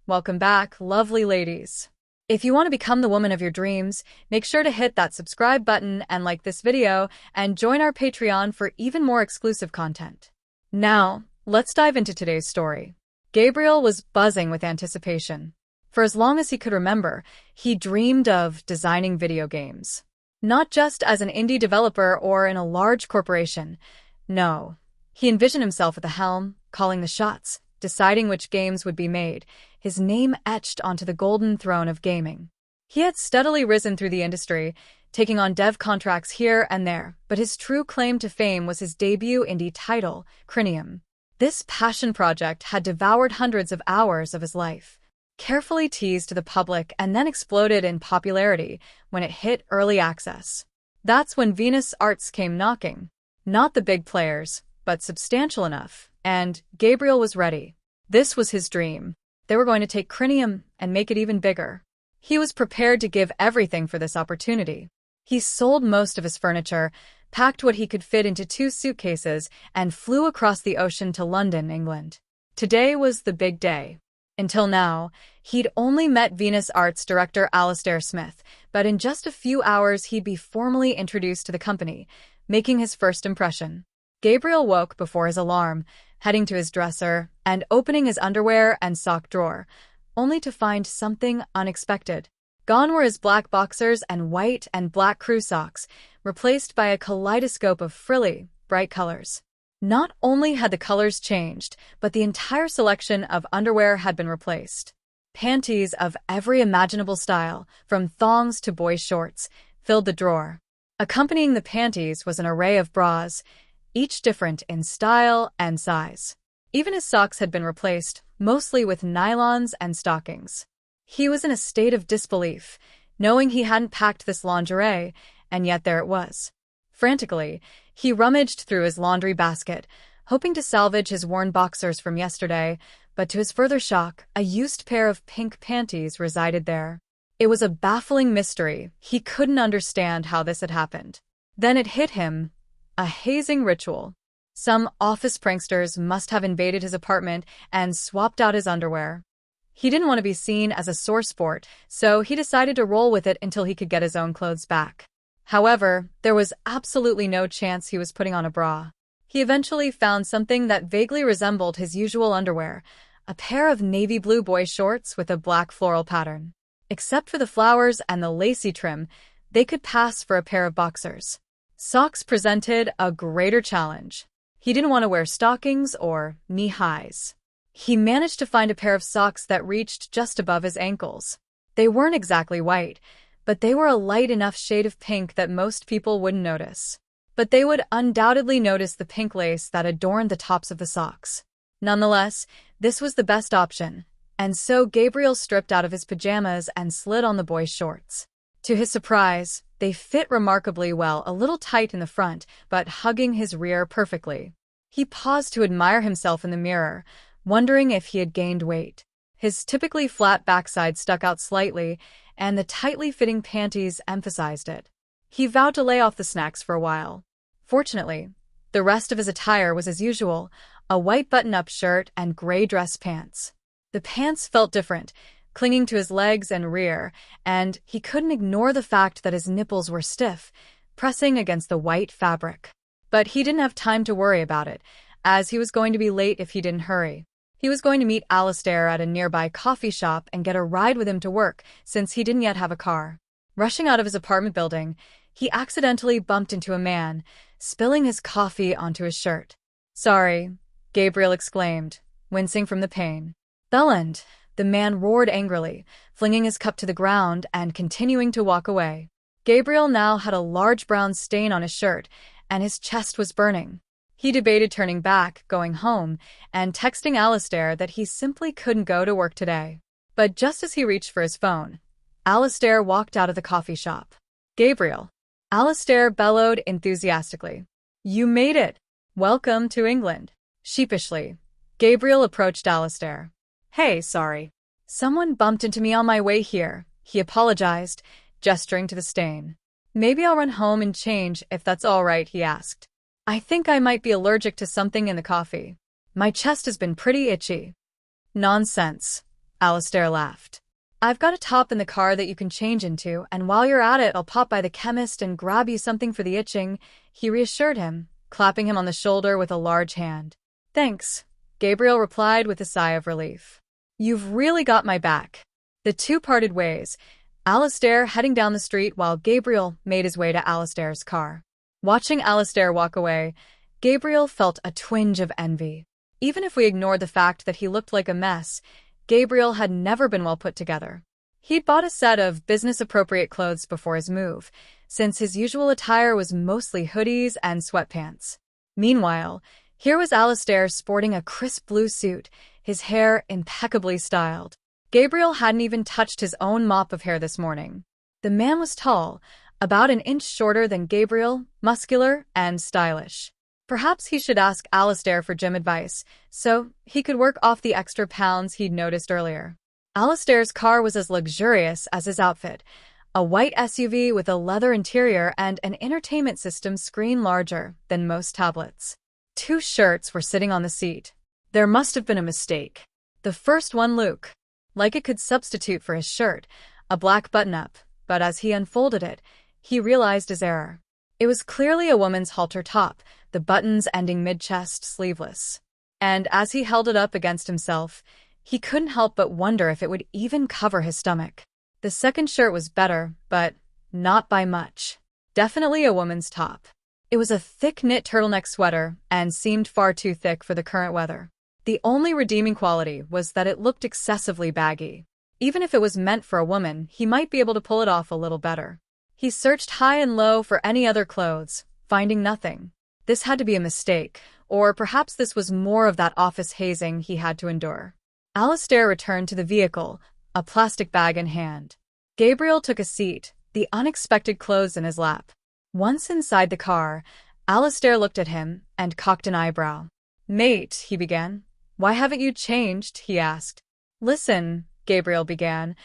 Welcome back, lovely ladies. If you want to become the woman of your dreams, make sure to hit that subscribe button and like this video and join our Patreon for even more exclusive content. Now, let's dive into today's story. Gabriel was buzzing with anticipation. For as long as he could remember, he dreamed of designing video games. Not just as an indie developer or in a large corporation. No, he envisioned himself at the helm, calling the shots, deciding which games would be made, his name etched onto the golden throne of gaming. He had steadily risen through the industry, taking on dev contracts here and there, but his true claim to fame was his debut indie title, Crinium. This passion project had devoured hundreds of hours of his life. Carefully teased to the public and then exploded in popularity when it hit early access. That's when Venus Arts came knocking. Not the big players, but substantial enough, and Gabriel was ready. This was his dream. They were going to take Crinium and make it even bigger. He was prepared to give everything for this opportunity. He sold most of his furniture, packed what he could fit into 2 suitcases, and flew across the ocean to London, England. Today was the big day. Until now, he'd only met Venus Arts director Alastair Smith, but in just a few hours he'd be formally introduced to the company, making his first impression. Gabriel woke before his alarm, heading to his dresser and opening his underwear and sock drawer, only to find something unexpected. Gone were his black boxers and white and black crew socks, replaced by a kaleidoscope of frilly, bright colors. Not only had the colors changed, but the entire selection of underwear had been replaced. Panties of every imaginable style, from thongs to boy shorts, filled the drawer. Accompanying the panties was an array of bras, each different in style and size. Even his socks had been replaced, mostly with nylons and stockings. He was in a state of disbelief, knowing he hadn't packed this lingerie, and yet there it was. Frantically, he rummaged through his laundry basket, hoping to salvage his worn boxers from yesterday, but to his further shock, a used pair of pink panties resided there. It was a baffling mystery. He couldn't understand how this had happened. Then it hit him, a hazing ritual. Some office pranksters must have invaded his apartment and swapped out his underwear. He didn't want to be seen as a sore sport, so he decided to roll with it until he could get his own clothes back. However, there was absolutely no chance he was putting on a bra. He eventually found something that vaguely resembled his usual underwear, a pair of navy blue boy shorts with a black floral pattern. Except for the flowers and the lacy trim, they could pass for a pair of boxers. Socks presented a greater challenge. He didn't want to wear stockings or knee-highs. He managed to find a pair of socks that reached just above his ankles. They weren't exactly white, but they were a light enough shade of pink that most people wouldn't notice. But they would undoubtedly notice the pink lace that adorned the tops of the socks. Nonetheless, this was the best option, and so Gabriel stripped out of his pajamas and slid on the boy's shorts. To his surprise, they fit remarkably well, a little tight in the front, but hugging his rear perfectly. He paused to admire himself in the mirror, wondering if he had gained weight. His typically flat backside stuck out slightly, and the tightly fitting panties emphasized it. He vowed to lay off the snacks for a while. Fortunately, the rest of his attire was as usual, a white button-up shirt and gray dress pants. The pants felt different, clinging to his legs and rear, and he couldn't ignore the fact that his nipples were stiff, pressing against the white fabric. But he didn't have time to worry about it, as he was going to be late if he didn't hurry. He was going to meet Alastair at a nearby coffee shop and get a ride with him to work, since he didn't yet have a car. Rushing out of his apartment building, he accidentally bumped into a man, spilling his coffee onto his shirt. "Sorry," Gabriel exclaimed, wincing from the pain. "Bellend," the man roared angrily, flinging his cup to the ground and continuing to walk away. Gabriel now had a large brown stain on his shirt, and his chest was burning. He debated turning back, going home, and texting Alastair that he simply couldn't go to work today. But just as he reached for his phone, Alastair walked out of the coffee shop. "Gabriel," Alastair bellowed enthusiastically. "You made it! Welcome to England." Sheepishly, Gabriel approached Alastair. "Hey, sorry. Someone bumped into me on my way here," he apologized, gesturing to the stain. "Maybe I'll run home and change if that's all right," he asked. "I think I might be allergic to something in the coffee. My chest has been pretty itchy." "Nonsense," Alistair laughed. I've got a top in the car that you can change into, and while you're at it, I'll pop by the chemist and grab you something for the itching, he reassured him, clapping him on the shoulder with a large hand. Thanks, Gabriel replied with a sigh of relief. You've really got my back. The two parted ways, Alistair heading down the street while Gabriel made his way to Alistair's car. Watching Alistair walk away, Gabriel felt a twinge of envy. Even if we ignored the fact that he looked like a mess, Gabriel had never been well put together. He'd bought a set of business-appropriate clothes before his move, since his usual attire was mostly hoodies and sweatpants. Meanwhile, here was Alistair sporting a crisp blue suit, his hair impeccably styled. Gabriel hadn't even touched his own mop of hair this morning. The man was tall, about an inch shorter than Gabriel, muscular, and stylish. Perhaps he should ask Alistair for gym advice, so he could work off the extra pounds he'd noticed earlier. Alistair's car was as luxurious as his outfit, a white SUV with a leather interior and an entertainment system screen larger than most tablets. 2 shirts were sitting on the seat. There must have been a mistake. The first one, Luke, like it could substitute for his shirt, a black button-up, but as he unfolded it, he realized his error. It was clearly a woman's halter top, the buttons ending mid-chest, sleeveless. And as he held it up against himself, he couldn't help but wonder if it would even cover his stomach. The second shirt was better, but not by much. Definitely a woman's top. It was a thick knit turtleneck sweater and seemed far too thick for the current weather. The only redeeming quality was that it looked excessively baggy. Even if it was meant for a woman, he might be able to pull it off a little better. He searched high and low for any other clothes, finding nothing. This had to be a mistake, or perhaps this was more of that office hazing he had to endure. Alistair returned to the vehicle, a plastic bag in hand. Gabriel took a seat, the unexpected clothes in his lap. Once inside the car, Alistair looked at him and cocked an eyebrow. "Mate," he began. "Why haven't you changed?" he asked. "Listen," Gabriel began.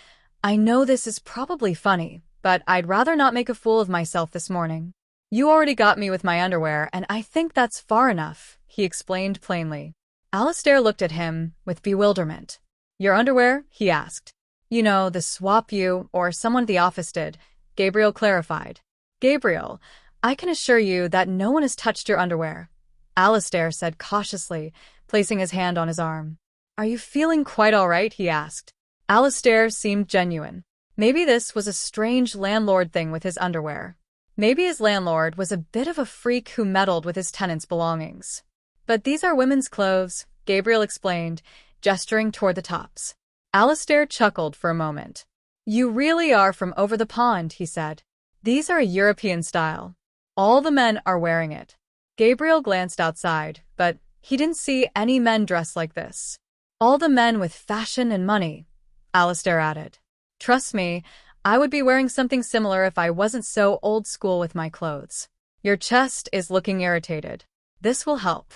"I know this is probably funny, but I'd rather not make a fool of myself this morning. You already got me with my underwear, and I think that's far enough," he explained plainly. Alistair looked at him with bewilderment. "Your underwear?" he asked. "You know, the swap you or someone at the office did," Gabriel clarified. "Gabriel, I can assure you that no one has touched your underwear," Alistair said cautiously, placing his hand on his arm. "Are you feeling quite all right?" he asked. Alistair seemed genuine. Maybe this was a strange landlord thing with his underwear. Maybe his landlord was a bit of a freak who meddled with his tenants' belongings. "But these are women's clothes," Gabriel explained, gesturing toward the tops. Alistair chuckled for a moment. "You really are from over the pond," he said. "These are a European style. All the men are wearing it." Gabriel glanced outside, but he didn't see any men dressed like this. "All the men with fashion and money," Alistair added. "Trust me, I would be wearing something similar if I wasn't so old school with my clothes. Your chest is looking irritated. This will help,"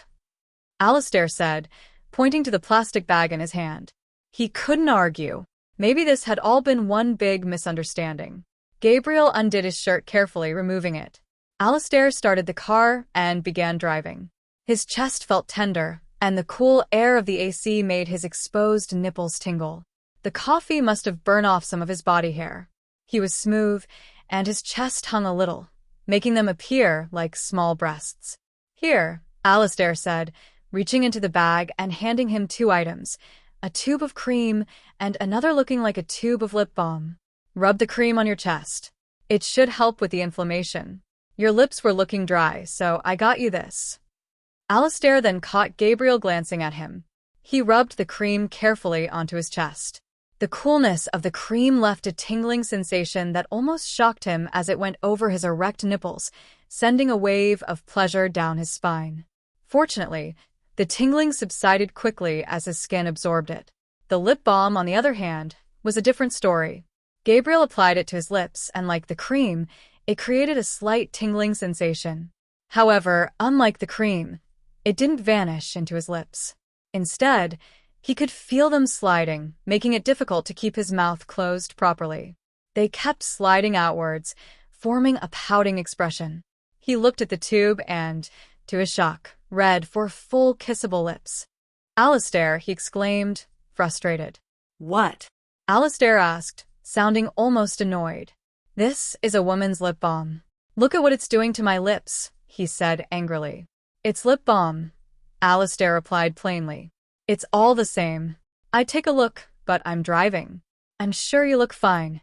Alistair said, pointing to the plastic bag in his hand. He couldn't argue. Maybe this had all been one big misunderstanding. Gabriel undid his shirt carefully, removing it. Alistair started the car and began driving. His chest felt tender, and the cool air of the AC made his exposed nipples tingle. The coffee must have burned off some of his body hair. He was smooth, and his chest hung a little, making them appear like small breasts. "Here," Alistair said, reaching into the bag and handing him 2 items, a tube of cream and another looking like a tube of lip balm. "Rub the cream on your chest. It should help with the inflammation. Your lips were looking dry, so I got you this." Alistair then caught Gabriel glancing at him. He rubbed the cream carefully onto his chest. The coolness of the cream left a tingling sensation that almost shocked him as it went over his erect nipples, sending a wave of pleasure down his spine. Fortunately, the tingling subsided quickly as his skin absorbed it. The lip balm, on the other hand, was a different story. Gabriel applied it to his lips, and like the cream, it created a slight tingling sensation. However, unlike the cream, it didn't vanish into his lips. Instead, he could feel them sliding, making it difficult to keep his mouth closed properly. They kept sliding outwards, forming a pouting expression. He looked at the tube and, to his shock, read for full kissable lips. "Alistair," he exclaimed, frustrated. What? Alistair asked, sounding almost annoyed. This is a woman's lip balm. Look at what it's doing to my lips, he said angrily. It's lip balm, Alistair replied plainly. It's all the same. I'd take a look, but I'm driving. I'm sure you look fine.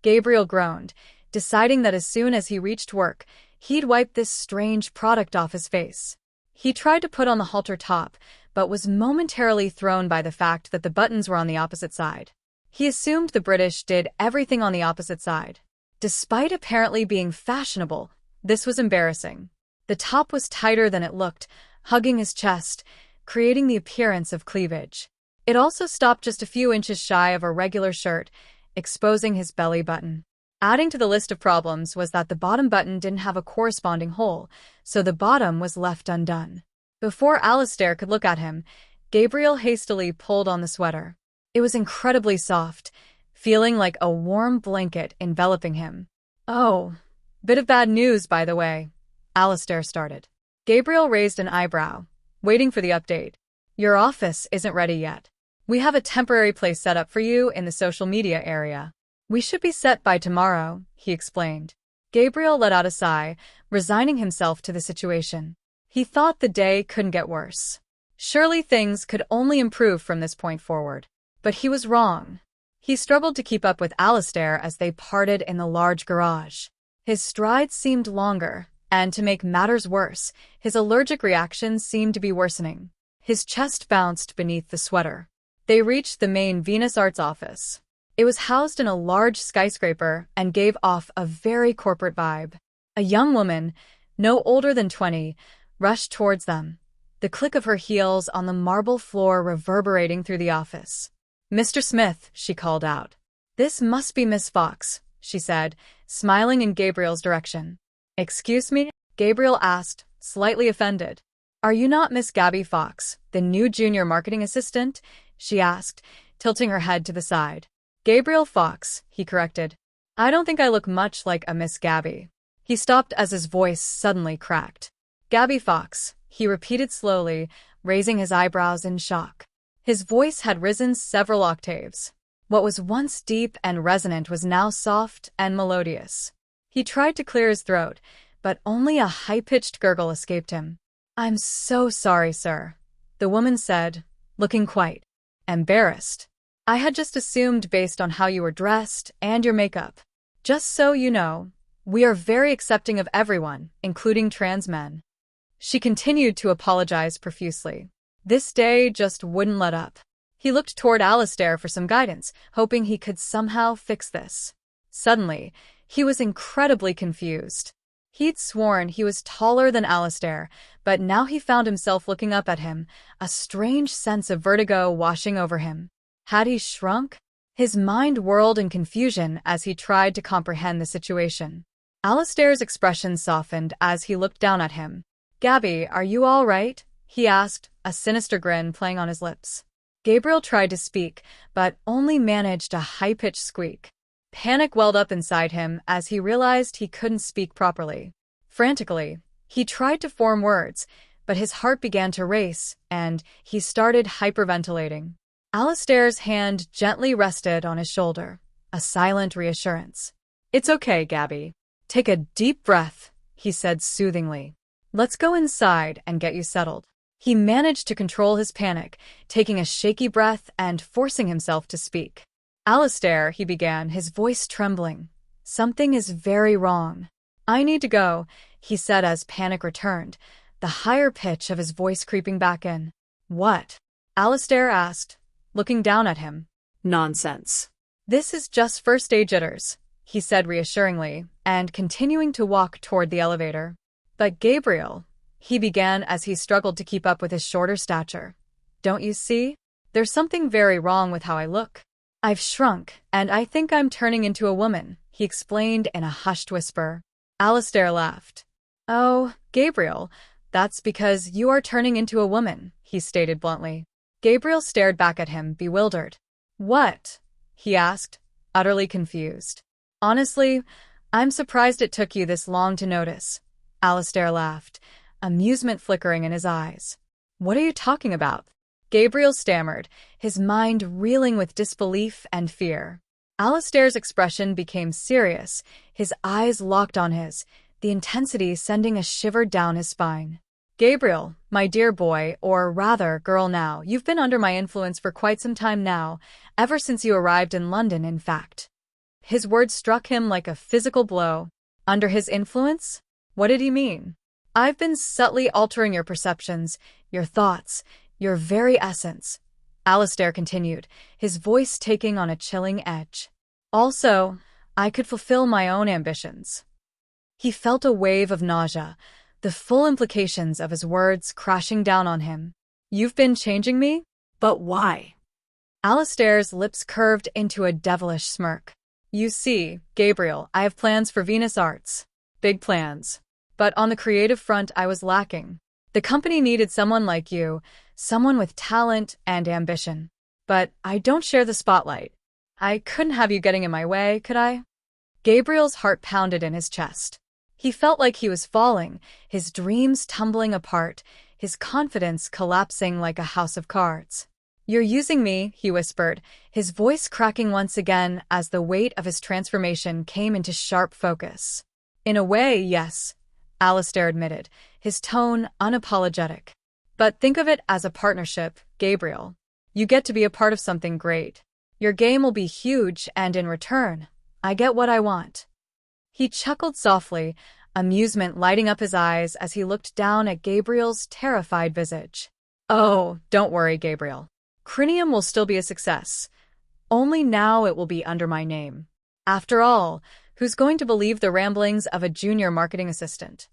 Gabriel groaned, deciding that as soon as he reached work, he'd wipe this strange product off his face. He tried to put on the halter top, but was momentarily thrown by the fact that the buttons were on the opposite side. He assumed the British did everything on the opposite side. Despite apparently being fashionable, this was embarrassing. The top was tighter than it looked, hugging his chest, creating the appearance of cleavage. It also stopped just a few inches shy of a regular shirt, exposing his belly button. Adding to the list of problems was that the bottom button didn't have a corresponding hole, so the bottom was left undone. Before Alistair could look at him, Gabriel hastily pulled on the sweater. It was incredibly soft, feeling like a warm blanket enveloping him. Oh, bit of bad news, by the way, Alistair started. Gabriel raised an eyebrow, waiting for the update. Your office isn't ready yet. We have a temporary place set up for you in the social media area. We should be set by tomorrow, he explained. Gabriel let out a sigh, resigning himself to the situation. He thought the day couldn't get worse. Surely things could only improve from this point forward. But he was wrong. He struggled to keep up with Alistair as they parted in the large garage. His strides seemed longer, and to make matters worse, his allergic reactions seemed to be worsening. His chest bounced beneath the sweater. They reached the main Venus Arts office. It was housed in a large skyscraper and gave off a very corporate vibe. A young woman, no older than 20, rushed towards them, the click of her heels on the marble floor reverberating through the office. Mr. Smith, she called out. This must be Miss Fox, she said, smiling in Gabriel's direction. Excuse me? Gabriel asked, slightly offended. Are you not Miss Gabby Fox, the new junior marketing assistant? She asked, tilting her head to the side. Gabriel Fox, he corrected. I don't think I look much like a Miss Gabby. He stopped as his voice suddenly cracked. Gabby Fox, he repeated slowly, raising his eyebrows in shock. His voice had risen several octaves. What was once deep and resonant was now soft and melodious. He tried to clear his throat, but only a high-pitched gurgle escaped him. I'm so sorry, sir, the woman said, looking quite embarrassed. I had just assumed based on how you were dressed and your makeup. Just so you know, we are very accepting of everyone, including trans men. She continued to apologize profusely. This day just wouldn't let up. He looked toward Alistair for some guidance, hoping he could somehow fix this. Suddenly, he was incredibly confused. He'd sworn he was taller than Alistair, but now he found himself looking up at him, a strange sense of vertigo washing over him. Had he shrunk? His mind whirled in confusion as he tried to comprehend the situation. Alistair's expression softened as he looked down at him. Gabby, are you all right? He asked, a sinister grin playing on his lips. Gabriel tried to speak, but only managed a high-pitched squeak. Panic welled up inside him as he realized he couldn't speak properly. Frantically, he tried to form words, but his heart began to race, and he started hyperventilating. Alistair's hand gently rested on his shoulder, a silent reassurance. It's okay, Gabby. Take a deep breath, he said soothingly. Let's go inside and get you settled. He managed to control his panic, taking a shaky breath and forcing himself to speak. Alistair, he began, his voice trembling. Something is very wrong. I need to go, he said as panic returned, the higher pitch of his voice creeping back in. What? Alistair asked, looking down at him. Nonsense. This is just first-aid jitters, he said reassuringly, and continuing to walk toward the elevator. But Gabriel, he began as he struggled to keep up with his shorter stature. Don't you see? There's something very wrong with how I look. I've shrunk, and I think I'm turning into a woman, he explained in a hushed whisper. Alistair laughed. Oh, Gabriel, that's because you are turning into a woman, he stated bluntly. Gabriel stared back at him, bewildered. What? He asked, utterly confused. Honestly, I'm surprised it took you this long to notice. Alistair laughed, amusement flickering in his eyes. What are you talking about? Gabriel stammered, his mind reeling with disbelief and fear. Alistair's expression became serious, his eyes locked on his, the intensity sending a shiver down his spine. Gabriel, my dear boy, or rather, girl now, you've been under my influence for quite some time now, ever since you arrived in London, in fact. His words struck him like a physical blow. Under his influence? What did he mean? I've been subtly altering your perceptions, your thoughts, your very essence, Alistair continued, his voice taking on a chilling edge. Also, I could fulfill my own ambitions. He felt a wave of nausea, the full implications of his words crashing down on him. You've been changing me? But why? Alistair's lips curved into a devilish smirk. You see, Gabriel, I have plans for Venus Arts. Big plans. But on the creative front, I was lacking. The company needed someone like you, someone with talent and ambition. But I don't share the spotlight. I couldn't have you getting in my way, could I? Gabriel's heart pounded in his chest. He felt like he was falling, his dreams tumbling apart, his confidence collapsing like a house of cards. You're using me, he whispered, his voice cracking once again as the weight of his transformation came into sharp focus. In a way, yes, Alistair admitted, his tone unapologetic. But think of it as a partnership, Gabriel. You get to be a part of something great. Your game will be huge, and in return, I get what I want. He chuckled softly, amusement lighting up his eyes as he looked down at Gabriel's terrified visage. Oh, don't worry, Gabriel. Crinium will still be a success. Only now it will be under my name. After all, who's going to believe the ramblings of a junior marketing assistant?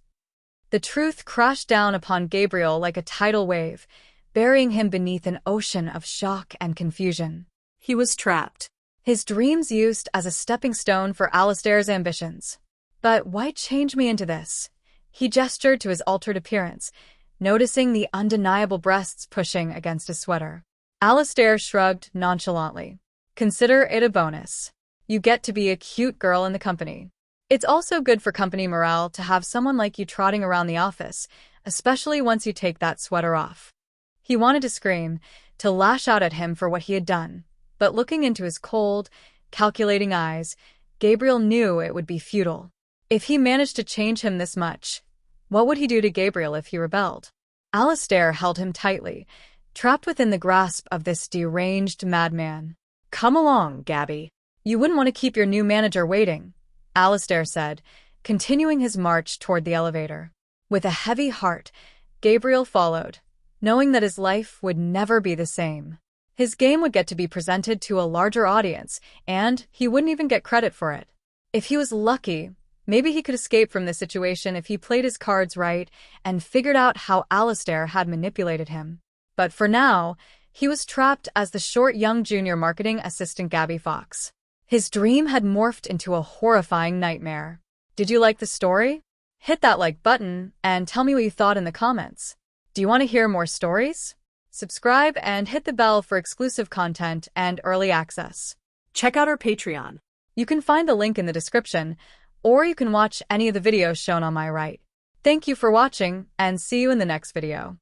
The truth crashed down upon Gabriel like a tidal wave, burying him beneath an ocean of shock and confusion. He was trapped. His dreams used as a stepping stone for Alistair's ambitions. But why change me into this? He gestured to his altered appearance, noticing the undeniable breasts pushing against his sweater. Alistair shrugged nonchalantly. Consider it a bonus. You get to be a cute girl in the company. It's also good for company morale to have someone like you trotting around the office, especially once you take that sweater off. He wanted to scream, to lash out at him for what he had done. But looking into his cold, calculating eyes, Gabriel knew it would be futile. If he managed to change him this much, what would he do to Gabriel if he rebelled? Alistair held him tightly, trapped within the grasp of this deranged madman. Come along, Gabby. You wouldn't want to keep your new manager waiting, Alistair said, continuing his march toward the elevator. With a heavy heart, Gabriel followed, knowing that his life would never be the same. His game would get to be presented to a larger audience, and he wouldn't even get credit for it. If he was lucky, maybe he could escape from this situation if he played his cards right and figured out how Alistair had manipulated him. But for now, he was trapped as the short young junior marketing assistant Gabby Fox. His dream had morphed into a horrifying nightmare. Did you like the story? Hit that like button and tell me what you thought in the comments. Do you want to hear more stories? Subscribe and hit the bell for exclusive content and early access. Check out our Patreon. You can find the link in the description, or you can watch any of the videos shown on my right. Thank you for watching, and see you in the next video.